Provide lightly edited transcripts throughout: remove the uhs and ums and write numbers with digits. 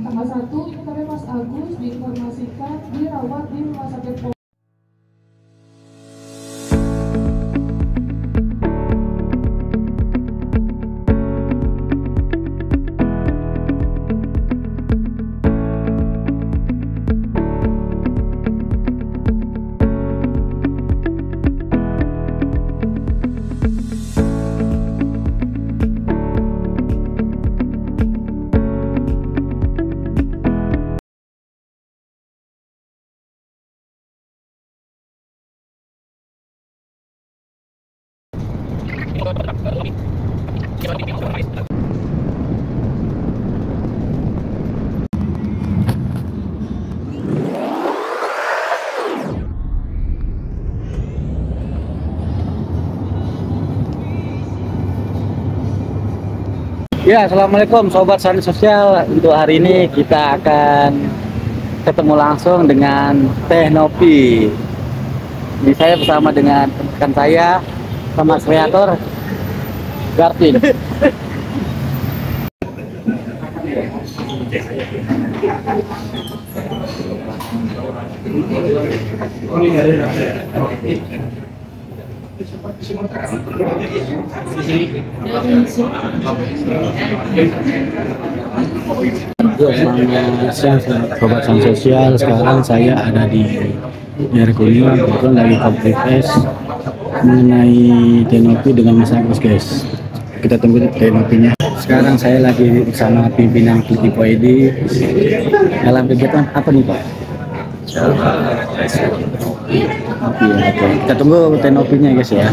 Tanggal 1 ini kami Mas Agus diinformasikan dirawat di Rumah Sakit Polri. Ya, assalamualaikum Sobat Sani Sosial. Untuk hari ini kita akan ketemu langsung dengan Teh Novi. Ini saya bersama dengan rekan saya, sama kreator Garvin. Selamat siang Sobat Sani Sosial. Sekarang saya ada di daerah Kuningan, kebetulan lagi konflik mengenai Teh Novi dengan Mas Agus, guys. Kita tunggu Teh Novinya. Sekarang saya lagi bersama pimpinan Klitipo ID dalam kegiatan apa nih, Pak? Oke. Kita tunggu Teh Novinya, guys, ya.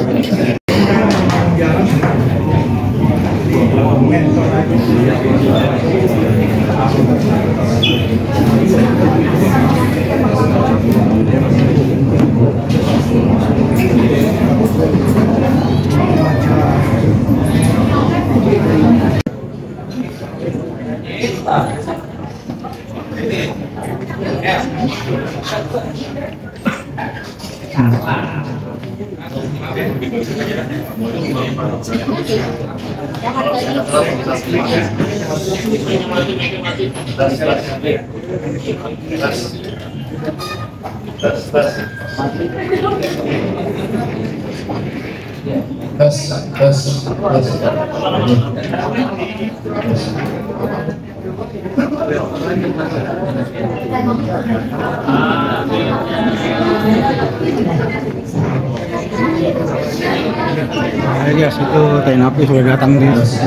Guys, itu Teh Novi sudah datang, guys.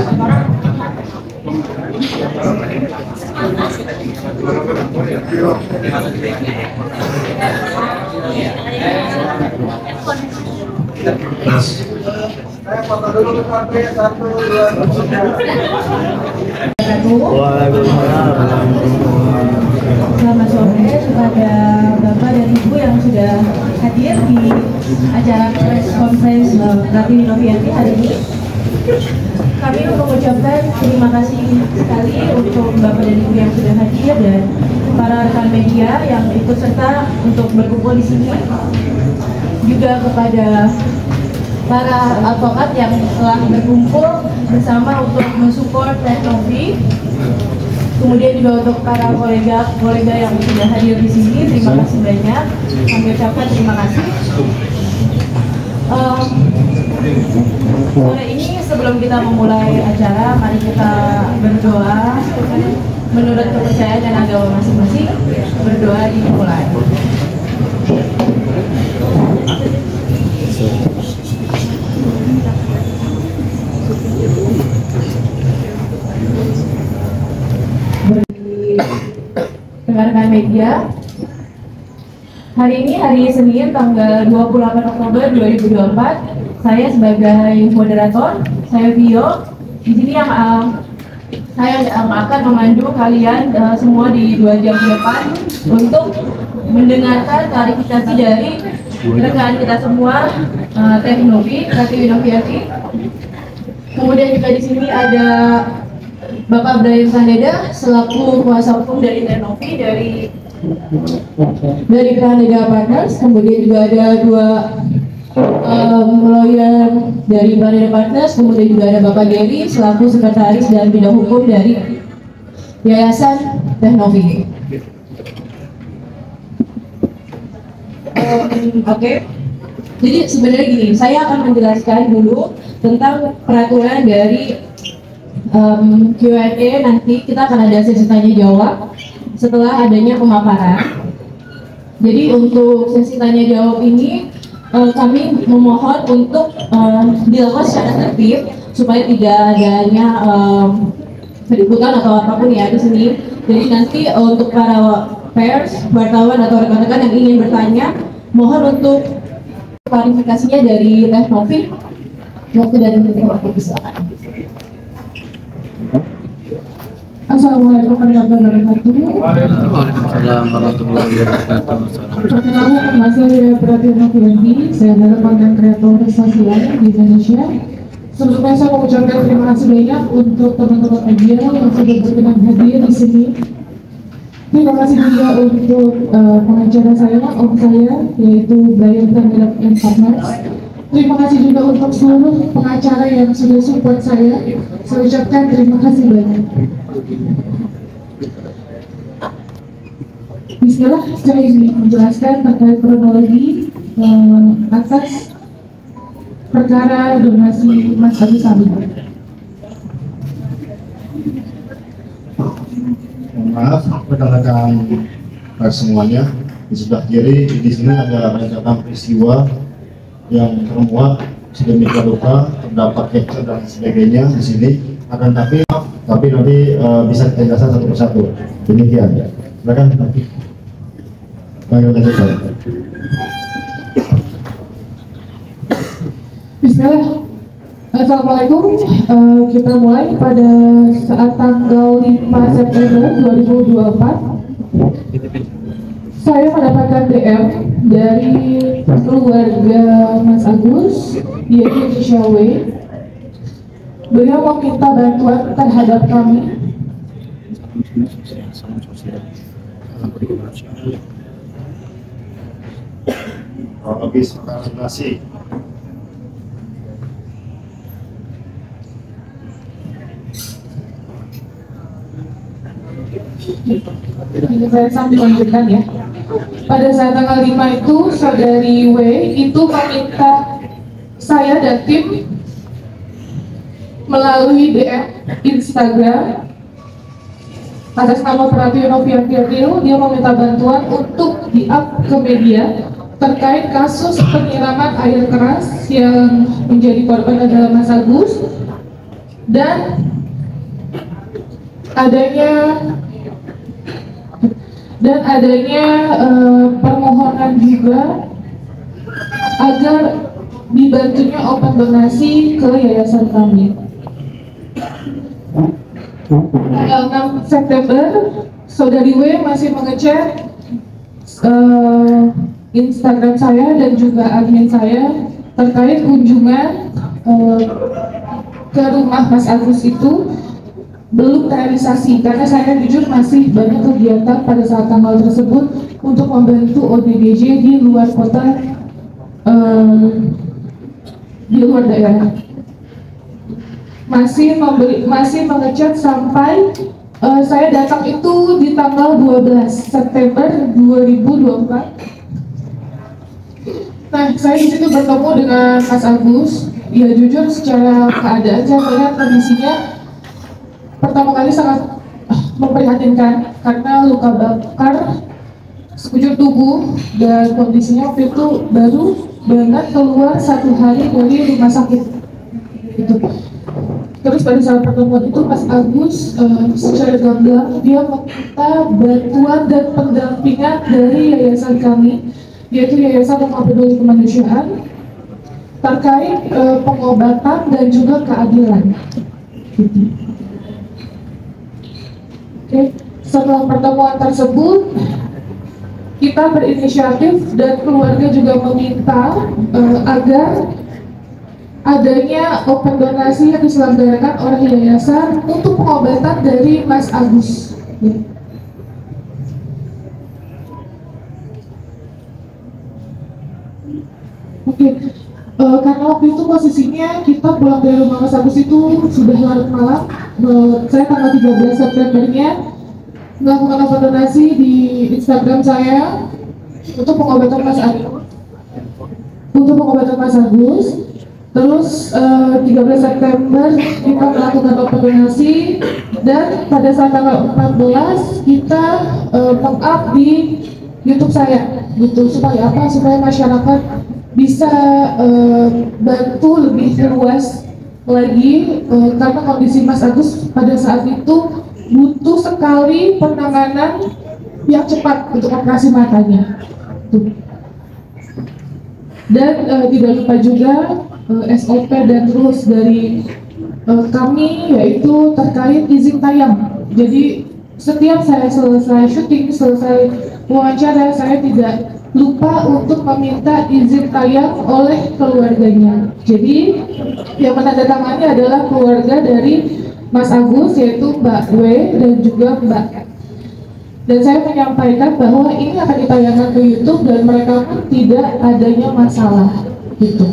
Selamat sore kepada Bapak dan Ibu yang sudah hadir di acara press conference Ratu Novianti hari ini. Kami mengucapkan terima kasih sekali untuk Bapak dan Ibu yang sudah hadir dan para rekan media yang ikut serta untuk berkumpul di sini. Juga kepada para advokat yang telah berkumpul bersama untuk mensupport Teh Novi. Kemudian juga untuk para kolega yang sudah hadir di sini, terima kasih banyak. Kami ucapkan terima kasih. Sore ini sebelum kita memulai acara, mari kita berdoa menurut kepercayaan dan agama masing-masing. Berdoa dimulai. Rekan-rekan media, hari ini hari Senin tanggal 28 Oktober 2024, saya sebagai moderator, saya Vio, di sini yang saya akan memandu kalian semua di 2 jam ke depan untuk mendengarkan klarifikasi dari rekan kita semua, Teh Novi, Ratu Novianti. Kemudian juga di sini ada Bapak Brahim Sandeda selaku kuasa hukum dari Teh Novi dari Prahandega Partners. Kemudian juga ada 2 lawyer dari Prahandega Partners. Kemudian juga ada Bapak Gary selaku sekretaris dan bidang hukum dari Yayasan Teh Novi. Oke. Jadi sebenarnya gini, saya akan menjelaskan dulu tentang peraturan dari Q&A. Nanti kita akan ada sesi tanya jawab setelah adanya pemaparan. Jadi untuk sesi tanya jawab ini kami memohon untuk dilakukan secara tertib supaya tidak adanya keributan atau apapun ya di sini. Jadi nanti untuk para pers, wartawan atau rekan-rekan yang ingin bertanya, mohon untuk klarifikasinya dari Teh Novi. Waktu dan waktu silakan. Assalamualaikum warahmatullahi wabarakatuh. Waalaikumsalam warahmatullahi wabarakatuh. Perkenalkan, nama saya Pratia Novianti. Saya adalah konten kreator sosial di Indonesia. Sebelumnya saya mengucapkan terima kasih banyak untuk teman-teman media yang sudah berkenan hadir di sini. Terima kasih juga untuk pengacara saya, om saya, yaitu Brian Tanggap and Partners. Terima kasih juga untuk seluruh pengacara yang sudah support saya. Saya ucapkan terima kasih banyak. Bismillah, saya ingin menjelaskan terkait kronologi atas perkara donasi Mas Agus Salim. Maaf, rekan-rekan pers semuanya. Di sebelah kiri di sini ada rentetan peristiwa yang termuat sedemikian rupa, terdapat capture dan sebagainya di sini. Akan tapi nanti bisa kita jelaskan satu persatu. Demikian. Silakan nanti. Bismillah. Assalamualaikum. Kita mulai pada saat tanggal 5 September 2024. Saya mendapatkan DM dari keluarga Mas Agus, yaitu Indonesia W. Beliau meminta bantuan terhadap kami. Kronologis vaksinasi. Ini saya sambil lanjutkan ya. Pada saat tanggal 5 itu, saudari W itu meminta saya dan tim melalui DM Instagram atas nama Pratia Novianti. Dia meminta bantuan untuk di-up ke media terkait kasus penyiraman air keras yang menjadi korban adalah Mas Agus dan adanya permohonan juga agar dibantunya open donasi ke yayasan kami. Tanggal 6 September, saudari W masih mengecek Instagram saya dan juga admin saya terkait kunjungan ke rumah Mas Agus itu belum realisasi karena saya jujur masih banyak kegiatan pada saat tanggal tersebut untuk membantu ODGJ di luar kota, di luar daerah. Masih mengecek sampai saya datang itu di tanggal 12 September 2024. Nah, saya di situ bertemu dengan Mas Agus. Ya jujur secara keadaan saya melihat kondisinya pertama kali sangat memprihatinkan karena luka bakar sekujur tubuh dan kondisinya waktu itu baru banget keluar 1 hari dari rumah sakit itu. Terus pada saat pertemuan itu Mas Agus secara gamblang dia meminta bantuan dan pendampingan dari yayasan kami, yaitu Yayasan Rumah Peduli Kemanusiaan terkait pengobatan dan juga keadilan. Oke, setelah pertemuan tersebut kita berinisiatif dan keluarga juga meminta agar adanya open donasi yang diselenggarakan oleh yayasan untuk pengobatan dari Mas Agus. Oke, karena waktu itu posisinya kita pulang dari rumah Mas Agus itu sudah larut malam. Saya tanggal 13 Septembernya melakukan open donasi di Instagram saya untuk pengobatan Mas Agus. Terus 13 September kita melakukan open donasi, dan pada saat tanggal 14 kita pop-up di YouTube saya gitu. Supaya apa? Supaya masyarakat bisa bantu lebih luas lagi, karena kondisi Mas Agus pada saat itu butuh sekali penanganan yang cepat untuk operasi matanya. Tuh. Dan tidak lupa juga SOP dan rules dari kami, yaitu terkait izin tayang. Jadi setiap saya selesai syuting, selesai wawancara, saya tidak lupa untuk meminta izin tayang oleh keluarganya. Jadi yang menandatangani adalah keluarga dari Mas Agus, yaitu Mbak W dan juga Mbak F. Dan saya menyampaikan bahwa ini akan ditayangkan ke YouTube dan mereka pun tidak adanya masalah gitu.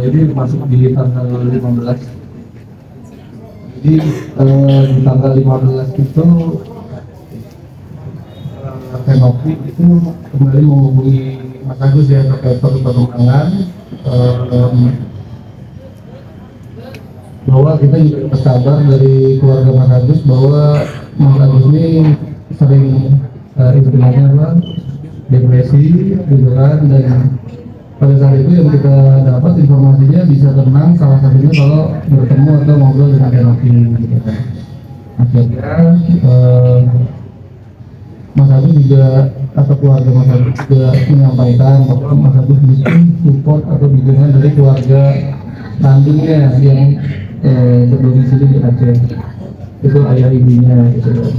Ini masuk di tanggal 15. Jadi di tanggal 15 itu Tenopi itu kembali menghubungi Mas Agus ya terkait perkembangan, bahwa kita juga bersabar dari keluarga Mas Agus bahwa Mas Agus ini sering istilahnya depresi gitu kan, dan pada saat itu yang kita dapat informasinya bisa tenang salah satunya kalau bertemu atau ngobrol dengan Tenopi gitu kan. Akhirnya Mas Agus juga atau keluarga Mas Agus juga menyampaikan bahwa Mas Agus butuh support atau dukungan dari keluarga kandungnya yang berdomisili di Aceh, itu ayah ibunya gitu.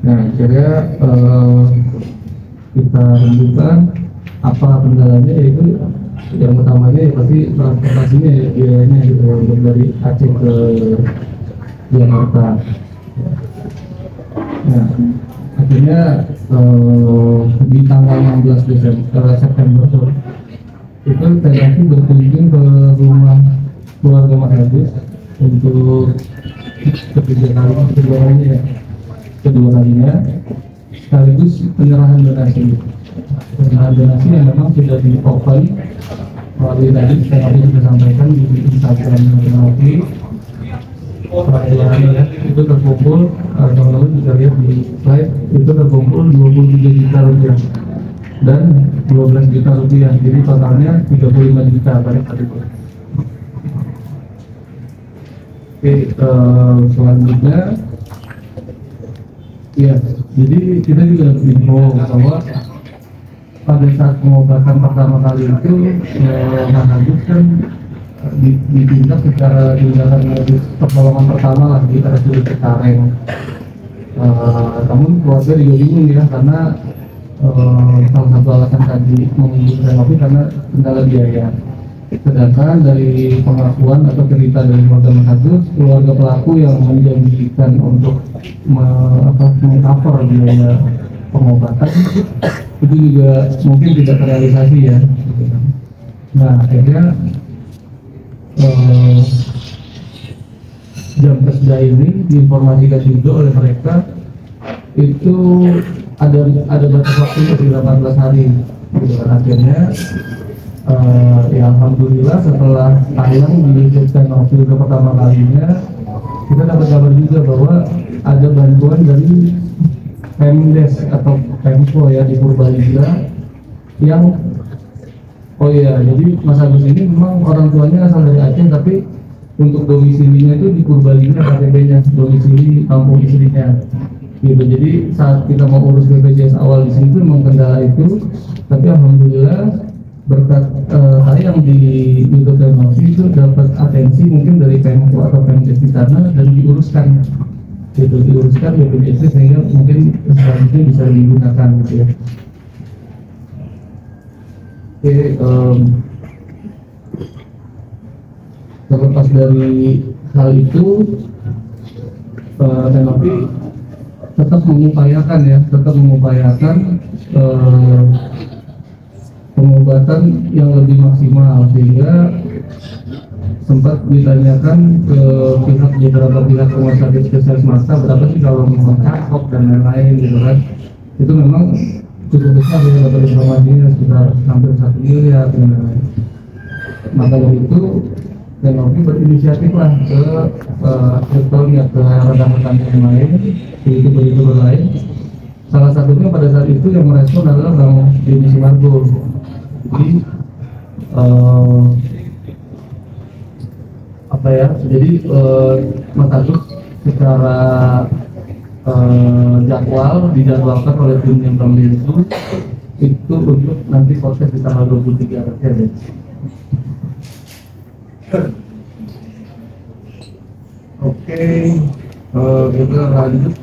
Nah akhirnya kita renungkan apa kendalanya, yaitu yang utamanya ya pasti transportasinya ya, biayanya gitu untuk dari Aceh ke Jakarta. Nah akhirnya di tanggal 16 September itu Tenopi berkunjung ke rumah keluarga Mas Agus untuk kedua kalinya sekaligus penyerahan donasi yang memang sudah di open melalui tadi Tenopi sudah sampaikan di Instagram Tenopi. Perayaan ya, itu terkumpul, teman-teman bisa lihat di slide, itu terkumpul 23 juta rupiah dan 12 juta rupiah, jadi totalnya 35 juta pada saat itu. Oke, selanjutnya ya, jadi kita juga info bahwa pada saat pengobatan pertama kali itu Mas Agus kan ditindak secara tindakan medis pertolongan pertama lah di RSUD Cengkareng. Namun keluarga juga bingung ya, karena salah satu alasan tadi mengunjungi Tenopi karena kendala biaya. Sedangkan dari pengakuan atau cerita dari keluarga Mas Agus, keluarga pelaku yang menjanjikan untuk meng-cover biaya pengobatan itu juga mungkin tidak terrealisasi ya. Nah akhirnya jam kerja ini diinformasikan juga oleh mereka itu ada batas waktu di 18 hari gitu. Akhirnya ya alhamdulillah setelah tayang di Tenopi untuk pertama kalinya kita dapat kabar juga bahwa ada bantuan dari Pemdes atau Pemko ya di Purbalingga yang jadi Mas Agus ini memang orang tuanya asal dari Aceh, tapi untuk domisilinya itu di Purbalingga, KTP-nya, domisili kampung istrinya gitu. Jadi saat kita mau urus BPJS awal di sini itu memang kendala itu, tapi alhamdulillah berkat tayang di YouTube Tenopi itu dapat atensi mungkin dari Pemko atau Pemdes di sana dan diuruskan BPJS sehingga mungkin selanjutnya bisa digunakan gitu ya. Oke, terlepas dari hal itu, Tenopi tetap mengupayakan pengobatan pengobatan yang lebih maksimal, sehingga sempat ditanyakan ke beberapa pihak rumah sakit spesialis mata berapa sih kalau mau cakok dan lain-lain gitu kan. Itu memang cukup besar ya, dapat informasinya sekitar hampir 1 miliar dan lain-lain. Maka dari itu Tenopi berinisiatif lah ke sektornya, ke rekan-rekan yang lain, begitu lain. Salah satunya pada saat itu yang merespon adalah Bang Denny Simargo. Jadi Mas Agus secara dijadwalkan oleh tim yang Bang Denny itu untuk nanti proses di tanggal 23 April. Oke, kita lanjut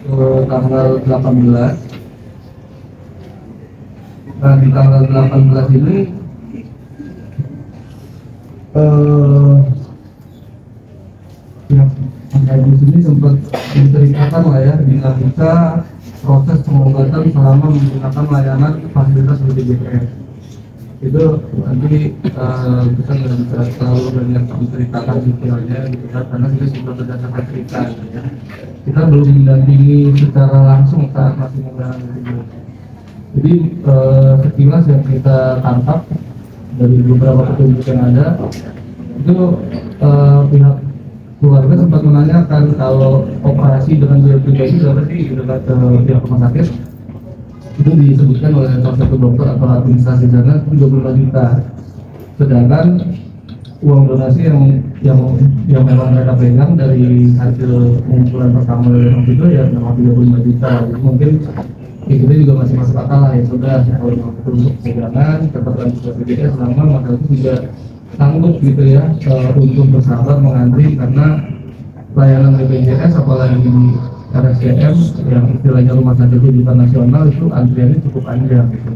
ke tanggal 18. Nah, di tanggal 18 ini pihak Agus ini sempat menceritakan lah ya dinamika proses pengobatan selama menggunakan layanan fasilitas BPJS. Itu nanti kita nggak bisa terlalu banyak menceritakan detailnya gitu kan, karena kita sudah berdasarkan cerita gitu ya. Kita belum mendampingi secara langsung saat masih mengalami itu. Jadi sekilas yang kita tangkap dari beberapa petunjuk yang ada itu pihak keluarga sempat menanyakan kalau operasi dengan biaya pribadi berapa sih gitu kan, pihak rumah sakit itu disebutkan oleh salah satu dokter atau administrasi sana itu 25 juta. Sedangkan uang donasi yang memang mereka pegang dari hasil pengumpulan pertama dari itu ya memang 35 juta. Jadi mungkin ya kita juga masih masuk akal lah, ya sudah kalau untuk pegangan tetap lanjut ke BPJS selama maka itu juga sanggup gitu ya untuk bersabar mengantri, karena layanan BPJS apalagi di RSCM yang istilahnya rumah sakit rujukan nasional itu antriannya cukup panjang gitu.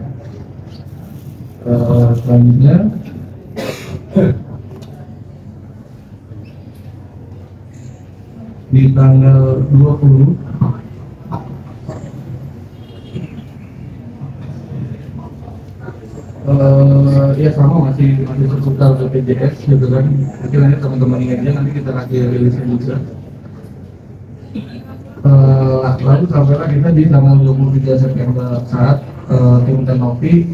Selanjutnya di tanggal 20 ya sama masih seputar BPJS gitu kan. Mungkin nanti teman-teman ingat ya, nanti kita kasih rilisnya juga. Lalu sampailah kita di tanggal 23 September saat tim Tenopi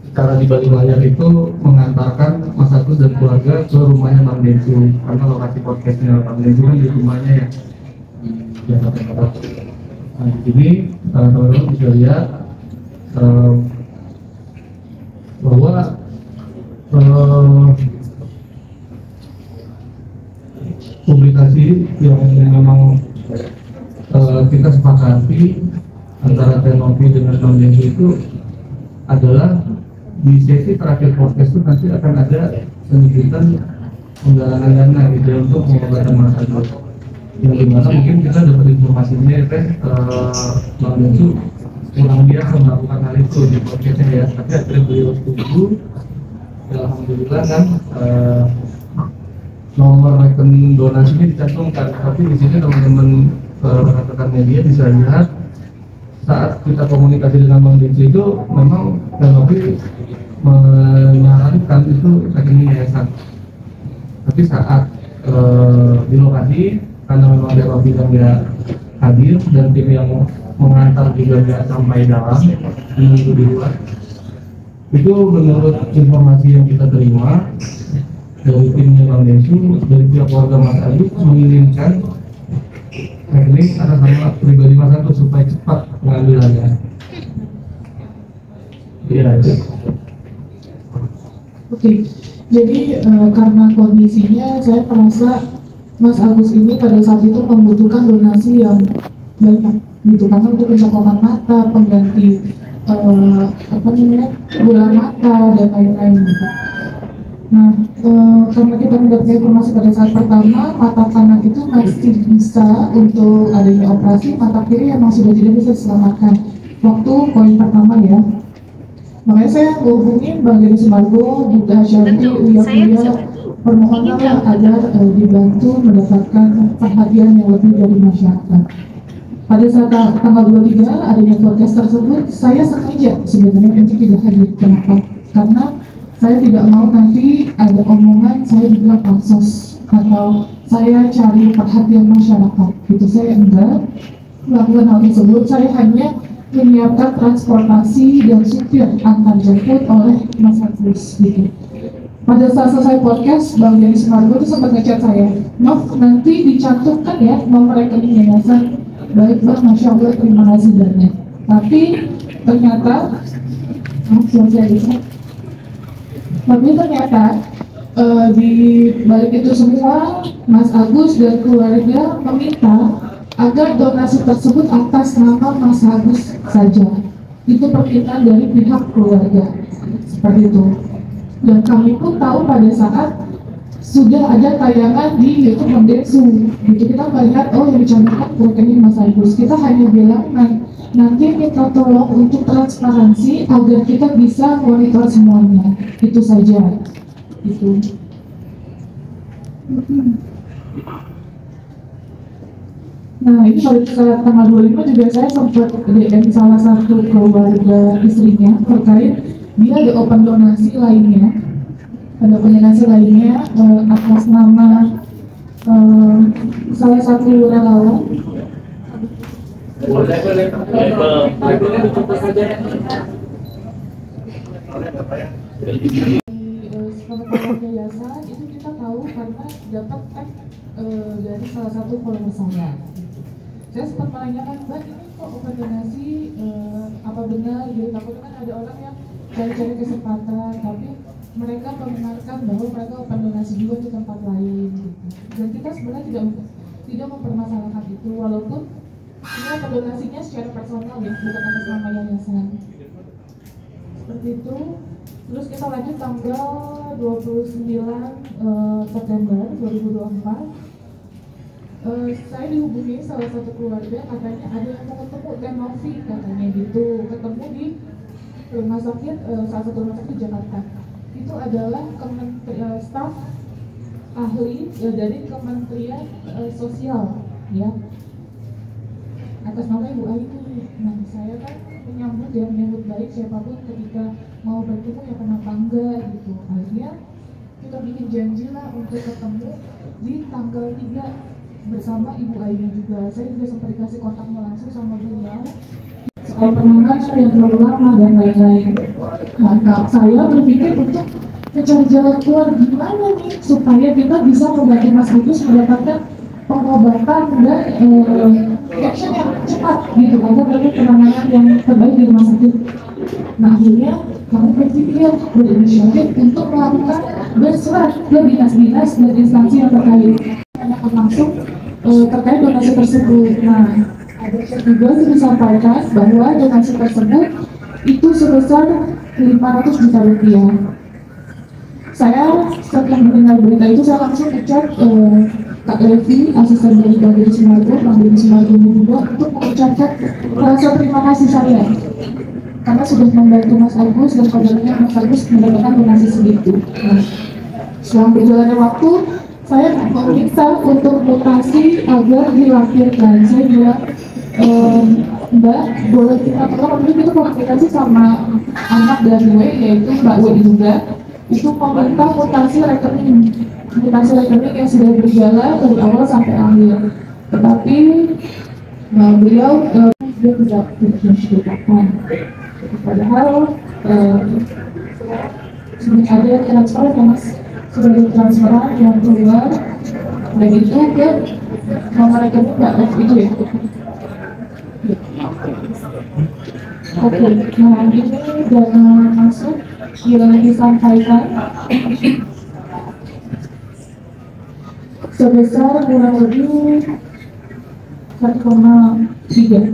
secara di balik layar itu mengantarkan Mas Agus dan keluarga ke rumahnya Bang Densu, karena lokasi podcastnya Bang Densu kan di rumahnya ya di Jakarta Barat. Nah di sini teman-teman bisa lihat bahwa publikasi yang memang kita sepakati antara Tenopi dengan Bang Densu itu adalah di sesi terakhir podcast itu nanti akan ada penyebutan penggalangan dana gitu untuk pengobatan Mas Agus, yang dimana mungkin kita dapat informasinya Bang Densu kurang biasa melakukan hal itu di podcastnya ya, tapi akhirnya beliau setuju. Alhamdulillah kan nomor rekening donasinya dicantumkan, tapi di sini teman-teman rekan-rekan media bisa lihat saat kita komunikasi dengan Bang Densu itu memang Tenopi menyarankan itu rekening yayasan, tapi saat di lokasi karena memang Tenopi yang tidak hadir dan tim yang mengantar juga tidak sampai dalam menunggu di luar, itu menurut informasi yang kita terima dari timnya Bang Densu, dari pihak keluarga Mas Agus mengirimkan rekening atas nama pribadi Mas Agus supaya cepat pengambilannya. Iya. Oke, jadi karena kondisinya saya merasa Mas Agus ini pada saat itu membutuhkan donasi yang banyak gitu, karena untuk pencopotan mata, pengganti bola mata dan lain-lain gitu. Nah, karena kita mendapatkan informasi pada saat pertama, mata kanan itu masih bisa untuk adanya operasi, mata kiri memang sudah tidak bisa diselamatkan. Waktu poin pertama ya. Makanya saya hubungin Bang Denny Simargo, juga Syarwi, Uya permohonanlah agar dibantu mendapatkan perhatian yang lebih dari masyarakat. Pada saat tanggal 23 adanya podcast tersebut, saya sengaja sebenarnya untuk tidak hadir. Kenapa? Karena saya tidak mau nanti ada omongan saya dibilang pansos atau saya cari perhatian masyarakat. Gitu, saya enggak melakukan hal tersebut. Saya hanya menyiapkan transportasi dan supir antar jemput oleh Mas Agus gitu. Pada saat selesai podcast, Bang Denny Sumargo itu sempat ngechat saya, "Maaf, nanti dicantumkan ya nomor rekening yayasan." Baik Bang, Masya Allah, terima kasih banyak. Tapi ternyata, di balik itu semua, Mas Agus dan keluarga meminta agar donasi tersebut atas nama Mas Agus saja. Itu permintaan dari pihak keluarga, seperti itu. Dan kami pun tahu pada saat sudah ada tayangan di YouTube Mendesu, gitu kita melihat yang dicantumkan rekening Mas Agus. Kita hanya bilang nanti minta tolong untuk transparansi agar kita bisa monitor semuanya. Itu saja. Itu. Nah, ini pada saat tanggal 25 juga saya sempat DM salah satu keluarga istrinya terkait dia ada open donasi lainnya, atas nama salah satu relawan. Sebagai yayasan itu kita tahu karena dapat tag dari salah satu follower saya. Saya sempat menanyakan, "Mbak, ini kok open donasi, apa benar?" Gitu. Takutnya kan ada orang yang cari-cari kesempatan, tapi mereka membenarkan bahwa mereka open donasi juga di tempat lain gitu. Dan kita sebenarnya tidak mempermasalahkan itu, walaupun ini open donasinya secara personal ya, bukan atas nama yayasan. Seperti itu. Terus kita lanjut tanggal 29 September 2024. Saya dihubungi salah satu keluarga, katanya ada yang mau ketemu Tenovi, katanya gitu, ketemu di rumah sakit, salah satu rumah sakit di Jakarta. Itu adalah staf ahli dari Kementerian Sosial, ya, atas nama Ibu Aini. Nah, saya kan menyambut baik siapapun ketika mau bertemu ya kenapa enggak gitu. Akhirnya kita bikin janji lah untuk ketemu di tanggal 3 bersama Ibu Aini juga. Saya juga sempat dikasih kontaknya langsung sama beliau soal penanganan yang terlalu lama dan lain-lain. Nah, saya berpikir untuk mencari jalan keluar gimana nih supaya kita bisa membantu Mas Agus mendapatkan pengobatan dan action yang cepat gitu agar ada penanganan yang terbaik di rumah sakit. Nah, akhirnya kami berpikir berinisiatif untuk melakukan bersurat ke dinas-dinas dan instansi yang terkait langsung terkait donasi tersebut. Nah, ada juga disampaikan bahwa donasi tersebut itu sebesar 500 juta rupiah. Saya setelah mendengar berita itu saya langsung ngechat Kak Levi, asisten dari Bang Denny Sumargo, Bang Denny Sumargo juga untuk mengucapkan rasa terima kasih saya karena sudah membantu Mas Agus dan kabarnya Mas Agus mendapatkan donasi segitu. Nah, setelah berjalannya waktu, saya meminta untuk mutasi agar dilampirkan. Saya bilang, Mbak, boleh kita tolong itu komunikasi sama anak dari W, yaitu Mbak W juga, itu meminta mutasi rekening yang sudah berjalan dari awal sampai akhir. Tetapi beliau dia tidak berkenan. Padahal sudah ada transfer ya Mas, sudah ada transferan yang keluar dan itu ke nomor rekening Mbak F itu ya. Oke, nah ini dana masuk yang disampaikan sebesar kurang lebih 1,3.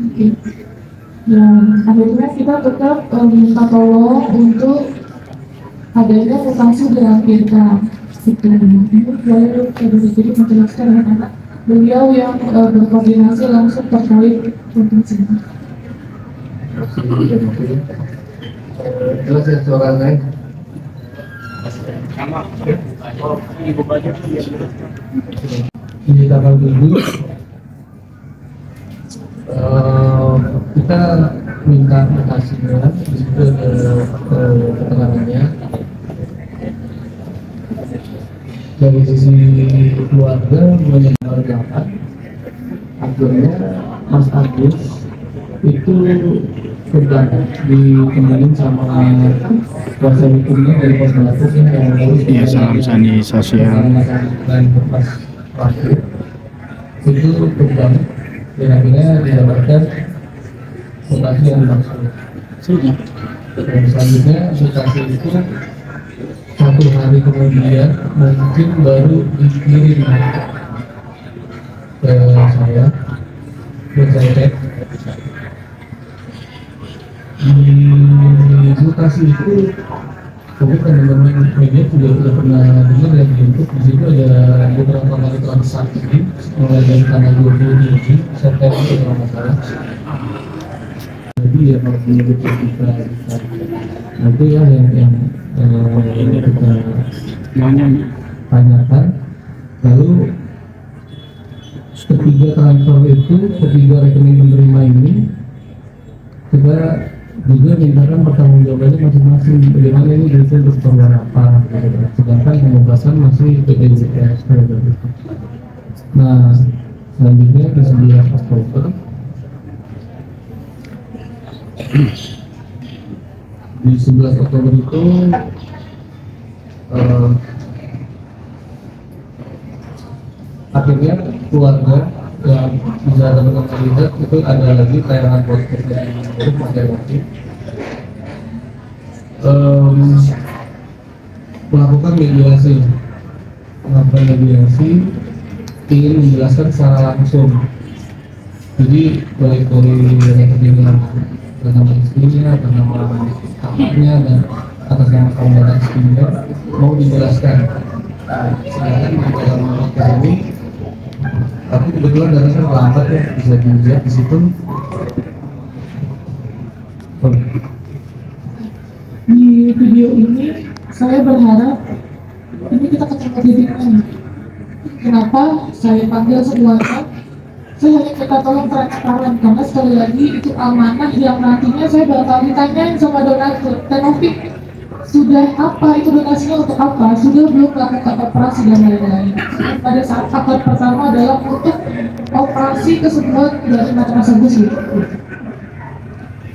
Oke. Nah, akhirnya kita tetap minta tolong untuk adanya mutasi dilampirkan. Ini boleh sedikit menjelaskan dengan anak beliau yang berkoordinasi langsung terkait mutasi. Jelas ya suara saya. Di tanggal 7 kita minta hasilnya, di situ ada keterangannya. Dari sisi keluarga menyatakan akhirnya Mas Agus itu sedang dikembalikan sama kuasa hukumnya dari Pos Melatus yang Iya, salam sani sosial. Itu sedang dan akhirnya didapatkan mutasi yang dimaksud. Dan selanjutnya mutasi itu 1 hari kemudian mungkin baru dikirim ke saya dan saya cek. Di mutasi itu mungkin teman-teman media sudah pernah dengar ya, bentuk di situ ada beberapa kali transaksi mulai dari tanggal 27 September kalau nggak salah. Jadi ya kalau menurut kita nanti ya yang kita tanyakan, lalu ketiga transfer itu, ketiga rekening penerima ini kita juga mintakan pertanggungjawabannya masing-masing, bagaimana ini duitnya untuk keperluan apa, sedangkan pembebasan masih PPJS. Nah, selanjutnya di 9 Oktober di 11 Oktober itu akhirnya keluarga yang bisa teman-teman lihat itu ada lagi tayangan podcast dari grup masing-masing melakukan mediasi ingin menjelaskan secara langsung. Jadi baik dari rekening yang bernama istrinya, bernama kakaknya, dan atas nama saudara istrinya mau dijelaskan. Sedangkan di dalam podcast ini, tapi kebetulan datanya terlambat ya, bisa dilihat di situ. Di video ini saya berharap ini kita ketemu titiknya. Kenapa saya panggil semuanya? Saya hanya minta tolong transparan, karena sekali lagi itu amanah yang nantinya saya bakal ditanyain sama donatur. Taufik, sudah apa itu donasinya, untuk apa, sudah belum melakukan operasi dan lain-lain. Pada saat akad pertama adalah untuk operasi kesembuhan dari Mas Agus gitu.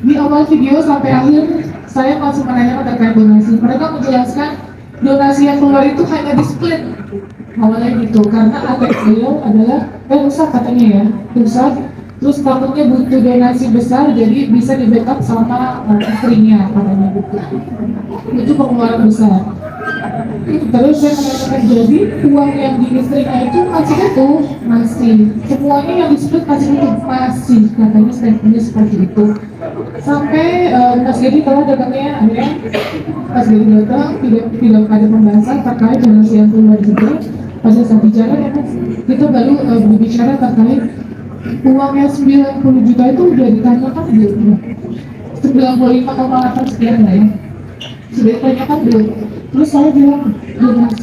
Di awal video sampai akhir saya masih menanyakan terkait donasi. Mereka menjelaskan donasi yang keluar itu hanya di split awalnya gitu, karena anak beliau adalah rusak katanya ya, rusak. Terus takutnya butuh donasi besar, jadi bisa di backup sama istrinya katanya gitu. Itu pengeluaran besar. Terus saya mengatakan, jadi uang yang di istrinya itu masih utuh, masih semuanya yang disebut masih utuh, masih katanya statementnya seperti itu. Sampai Mas Gedi telah datangnya, akhirnya Mas Gedi datang, tidak ada pembahasan terkait donasi yang keluar juga. Pada saat bicara ya Mas, kita baru berbicara terkait uangnya 90 juta itu udah ditanyakan belum? 95,8 sekian lah ya, sudah ditanyakan belum? Terus saya bilang,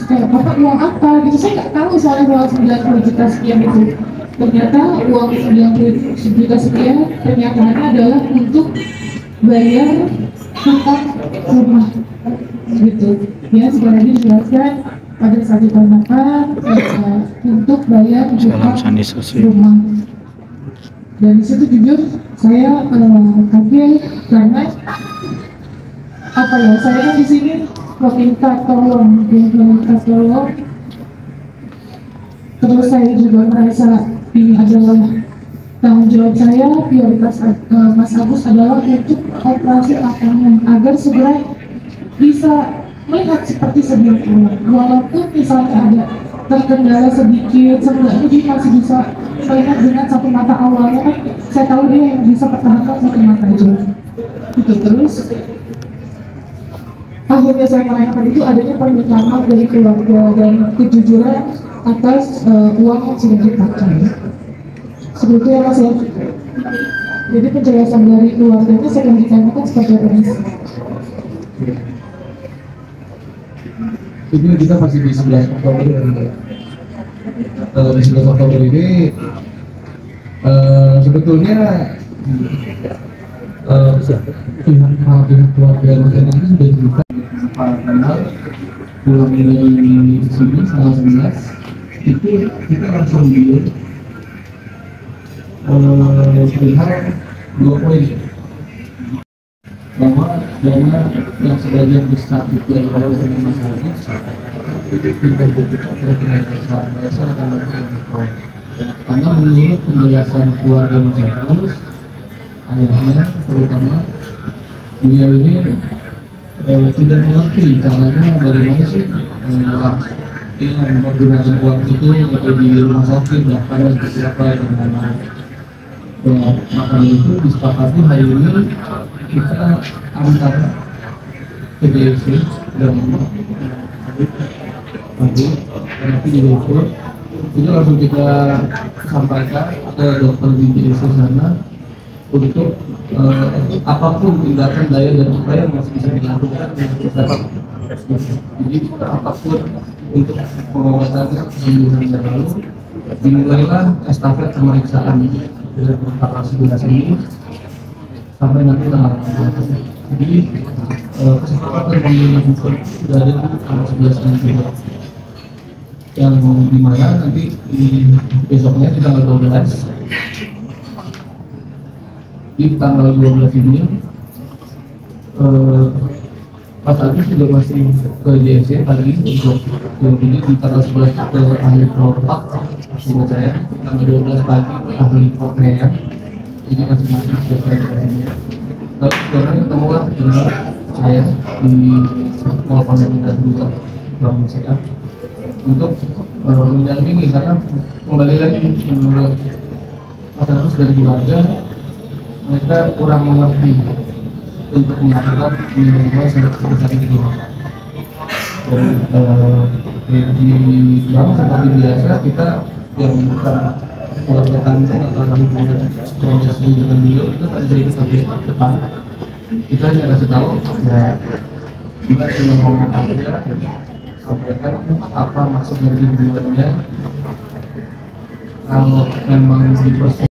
kayak Bapak uang apa gitu, saya nggak tahu soalnya uang 90 juta sekian itu. Ternyata uang 90 juta sekian ternyataannya adalah untuk bayar hutang rumah gitu ya. Sebenarnya dijelaskan pada saat ditanyakan untuk bayar hutang rumah. Dan disitu jujur saya kaget, karena apa ya, saya kan di sini meminta tolong. Terus saya juga merasa ini adalah tanggung jawab saya, prioritas Mas Agus adalah untuk operasi lapangan agar segera bisa melihat seperti sedia kala. Walaupun misalnya ada terkendala sedikit, sebenarnya dia masih bisa melihat dengan satu mata awalnya, kan saya tahu dia yang bisa pertahankan satu mata aja gitu. Terus akhirnya saya menanyakan itu adanya permintaan maaf dari keluarga dan kejujuran atas uang yang sudah dipakai. Seperti ya Mas ya. Jadi penjelasan dari keluarganya sedang ditanyakan seperti apa Mas? itu kita masih di 11 Oktober. Di 11 Oktober ini sebetulnya pihak keluarga Novianti ini sudah cerita para kenal pulang dari sini tanggal 11 itu kita langsung deal perihal 2 poin, bahwa dana yang sebagian besar itu adalah dengan masyarakat itu tidak berkaitan dasar akan berkaitan, karena menurut penjelasan keluarga Novianti ayahnya terutama beliau ini tidak mengerti caranya bagaimana sih yang menggunakan uang itu di rumah sakit daftar dan siapa dan lain-lain. Maka itu disepakati hari ini kita antar PDSC dan nanti di dokter itu langsung kita sampaikan ke dokter di PDSC sana untuk apapun tindakan daya dan upaya yang masih bisa dilakukan dengan kita. Jadi apapun untuk pengobatan sembuhan yang lalu dimulailah estafet pemeriksaan dari tanggal 11 ini sampai nanti tanggal 16. Jadi kesepakatan pemilihan hukum sudah ada di tanggal 11 nanti, yang dimana nanti di besoknya di tanggal 12 ini Pak Agus juga masih ke JSC pagi untuk ini di tanggal 11 ke ahli protap, seingat saya tanggal 12 pagi ahli kornea, ini masih selesai ini. Lalu sekarang ketemulah dengan saya di Mall Pondok juga Bangun Sehat untuk mendampingi, karena kembali lagi menurut Pak Agus dari keluarga mereka kurang mengerti untuk melakukan minimal sebesar ini. Dan di bank seperti biasa kita yang bukan keluarga kami atau kami punya proses dengan beliau itu kan jadi sampai depan. Kita hanya kasih tahu ya kita cuma ngomong aja, sampaikan apa maksud dari beliaunya. Kalau memang di proses